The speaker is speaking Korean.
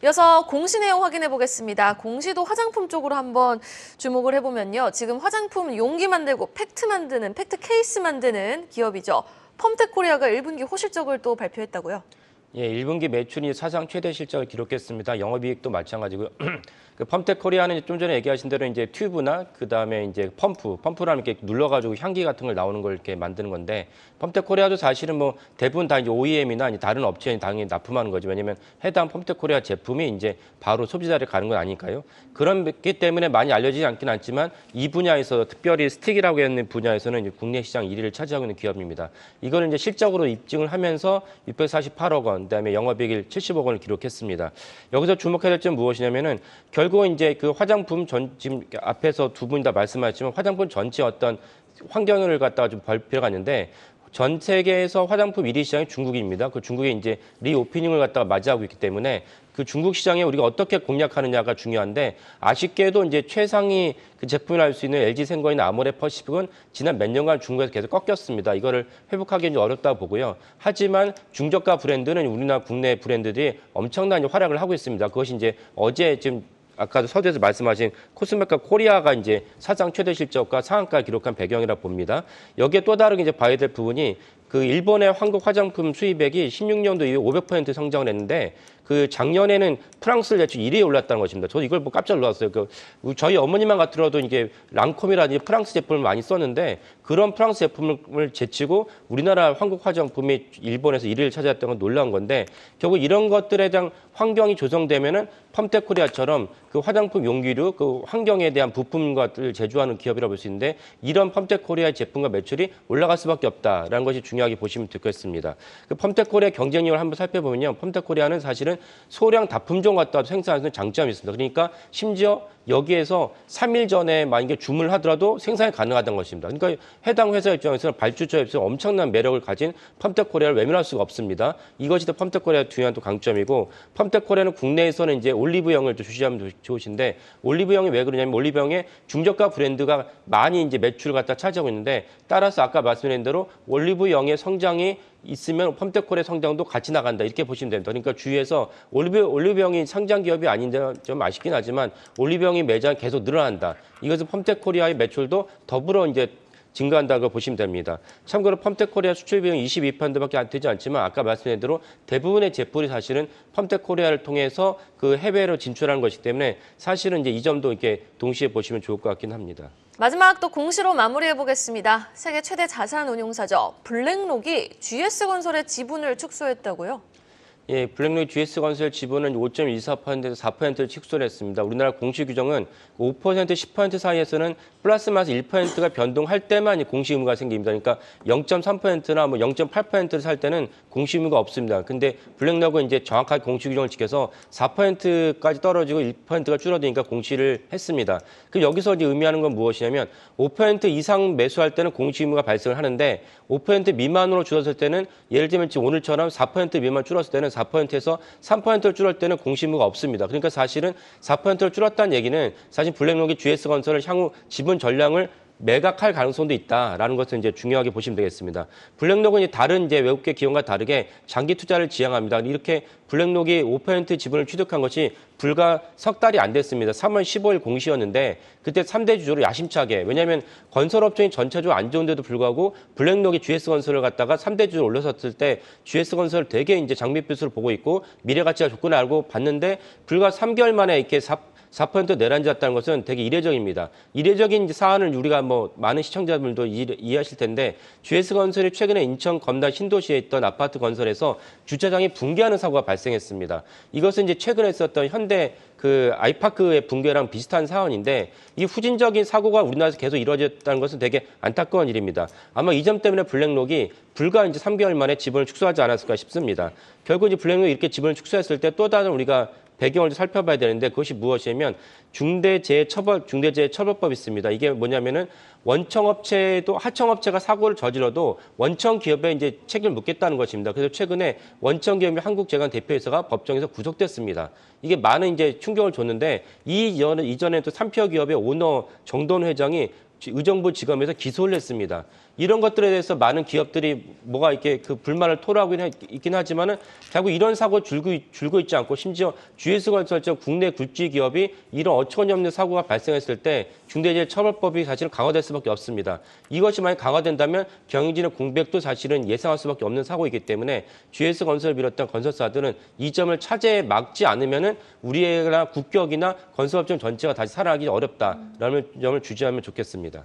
이어서 공시 내용 확인해 보겠습니다. 공시도 화장품 쪽으로 한번 주목을 해보면요. 지금 화장품 용기 만들고 팩트 케이스 만드는 기업이죠. 펌텍코리아가 1분기 호실적을 또 발표했다고요? 예, 1분기 매출이 사상 최대 실적을 기록했습니다. 영업이익도 마찬가지고요. 그 펌텍코리아는 좀 전에 얘기하신 대로 이제 튜브나 그다음에 이제 펌프라는 이렇게 눌러가지고 향기 같은 걸 나오는 걸 이렇게 만드는 건데 펌텍코리아도 사실은 뭐 대부분 다 이제 OEM이나 아니 다른 업체에 당연히 납품하는 거죠. 왜냐면 해당 펌텍코리아 제품이 이제 바로 소비자를 가는 건 아니니까요. 그렇기 때문에 많이 알려지지 않긴 않지만 이 분야에서 특별히 스틱이라고 하는 분야에서는 이제 국내 시장 1위를 차지하고 있는 기업입니다. 이거는 이제 실적으로 입증을 하면서 648억 원, 그다음에 영업이익 70억 원을 기록했습니다. 여기서 주목해야 될 점은 무엇이냐면은 결국은 이제 그 화장품 지금 앞에서 두 분 다 말씀하셨지만 화장품 전체 어떤 환경을 갖다가 좀 볼 필요가 있는데 전 세계에서 화장품 1위 시장이 중국입니다. 그 중국의 이제 리오프닝을 갖다가 맞이하고 있기 때문에 그 중국 시장에 우리가 어떻게 공략하느냐가 중요한데 아쉽게도 이제 최상위 그 제품을 할 수 있는 LG생과이나 아모레퍼시픽은 지난 몇 년간 중국에서 계속 꺾였습니다. 이거를 회복하기 좀 어렵다고 보고요. 하지만 중저가 브랜드는 우리나라 국내 브랜드들이 엄청난 활약을 하고 있습니다. 그것이 이제 어제 지금 아까도 서두에서 말씀하신 코스메카 코리아가 이제 사상 최대 실적과 상한가 기록한 배경이라 봅니다. 여기에 또 다르게 이제 봐야 될 부분이 그 일본의 한국 화장품 수입액이 16년도 이후에 500% 성장을 했는데 그 작년에는 프랑스를 제쳐 1위에 올랐다는 것입니다. 저도 이걸 보고 깜짝 놀랐어요. 저희 어머니만 같더라도 이게 랑콤이라든지 프랑스 제품을 많이 썼는데 그런 프랑스 제품을 제치고 우리나라 한국 화장품이 일본에서 1위를 차지했던 건 놀라운 건데 결국 이런 것들에 대한 환경이 조성되면은 펌텍코리아처럼 그 화장품 용기류 그 환경에 대한 부품과를 제조하는 기업이라고 볼 수 있는데 이런 펌텍코리아 제품과 매출이 올라갈 수밖에 없다라는 것이 중요하게 보시면 되겠습니다. 그 펌텍코리아 경쟁력을 한번 살펴보면요. 펌텍코리아는 사실은 소량 납품종 갖다 생산하는 장점이 있습니다. 그러니까 심지어 여기에서 3일 전에 만약에 주문을 하더라도 생산이 가능하다는 것입니다. 그러니까 해당 회사 입장에서는 발주처에 비해서 엄청난 매력을 가진 펌텍코리아를 외면할 수가 없습니다. 이것이 또 펌텍코리아의 중요한 또 강점이고 펌텍코리아는 국내에서는 이제 올리브영을 또 주시하면 좋으신데 올리브영이 왜 그러냐면 올리브영의 중저가 브랜드가 많이 이제 매출을 갖다 차지하고 있는데 따라서 아까 말씀드린 대로 올리브영의 성장이 있으면 펌텍코리아 성장도 같이 나간다 이렇게 보시면 됩니다. 그러니까 주위에서 올리브영이 상장 기업이 아닌데 좀 아쉽긴 하지만 올리브영이 매장 계속 늘어난다. 이것은 펌텍코리아의 매출도 더불어 이제 증가한다고 보시면 됩니다. 참고로 펌텍코리아 수출 비용 22%밖에 안 되지 않지만 아까 말씀드린 대로 대부분의 제품이 사실은 펌텍코리아를 통해서 그 해외로 진출하는 것이기 때문에 사실은 이제 이 점도 이렇게 동시에 보시면 좋을 것 같긴 합니다. 마지막 또 공시로 마무리해 보겠습니다. 세계 최대 자산 운용사죠. 블랙록이 GS건설의 지분을 축소했다고요? 예, 블랙록이 GS건설 지분은 5.24%에서 4%를 축소를 했습니다. 우리나라 공시 규정은 5%, 10% 사이에서는 플러스 마이너스 1%가 변동할 때만 공시 의무가 생깁니다. 그러니까 0.3%나 뭐 0.8%를 살 때는 공시 의무가 없습니다. 근데 블랙록은 이제 정확하게 공시 규정을 지켜서 4%까지 떨어지고 1%가 줄어드니까 공시를 했습니다. 그럼 여기서 이제 의미하는 건 무엇이냐면 5% 이상 매수할 때는 공시 의무가 발생을 하는데 5% 미만으로 줄었을 때는 예를 들면 지금 오늘처럼 4% 미만 줄었을 때는 4%에서 3%를 줄을 때는 공시무가 없습니다. 그러니까 사실은 4%를 줄었다는 얘기는 사실 블랙록이 GS건설을 향후 지분 전량을 매각할 가능성도 있다라는 것을 이제 중요하게 보시면 되겠습니다. 블랙록은 이제 다른 이제 외국계 기업과 다르게 장기 투자를 지향합니다. 이렇게 블랙록이 5% 지분을 취득한 것이 불과 석 달이 안 됐습니다. 3월 15일 공시였는데 그때 3대 주주로 야심차게 왜냐하면 건설업종이 전체적으로 안 좋은데도 불구하고 블랙록이 GS건설을 갖다가 3대 주주로 올려섰을 때 GS건설을 되게 이제 장밋빛으로 보고 있고 미래 가치가 좋구나 알고 봤는데 불과 3개월 만에 이렇게 4% 내란졌다는 것은 되게 이례적입니다. 이례적인 사안을 우리가 뭐 많은 시청자분들도 이해하실 텐데 GS건설이 최근에 인천 검단 신도시에 있던 아파트 건설에서 주차장이 붕괴하는 사고가 발생했습니다. 이것은 이제 최근에 있었던 현대 그 아이파크의 붕괴랑 비슷한 사안인데 이 후진적인 사고가 우리나라에서 계속 이루어졌다는 것은 되게 안타까운 일입니다. 아마 이 점 때문에 블랙록이 불과 이제 3개월 만에 지분을 축소하지 않았을까 싶습니다. 결국 이제 블랙록이 이렇게 지분을 축소했을 때 또 다른 우리가 배경을 살펴봐야 되는데 그것이 무엇이냐면 중대재해처벌법이 있습니다. 이게 뭐냐면은 원청업체도 하청업체가 사고를 저질러도 원청 기업에 이제 책임을 묻겠다는 것입니다. 그래서 최근에 원청기업의 한국재관 대표이사가 법정에서 구속됐습니다. 이게 많은 이제 충격을 줬는데 이전에 또 3피어 기업의 오너 정돈 회장이 의정부 지검에서 기소를 했습니다. 이런 것들에 대해서 많은 기업들이 뭐가 이렇게 그 불만을 토로하고 있긴 하지만은 결국 이런 사고 줄고 있지 않고 심지어 GS건설처럼 국내 굴지 기업이 이런 어처구니 없는 사고가 발생했을 때 중대재해처벌법이 사실은 강화될 수밖에 없습니다. 이것이 만약 강화된다면 경영진의 공백도 사실은 예상할 수밖에 없는 사고이기 때문에 GS건설을 비롯한 건설사들은 이 점을 차제에 막지 않으면은 우리의 국격이나 건설업종 전체가 다시 살아나기 어렵다라는 점을 주지하면 좋겠습니다.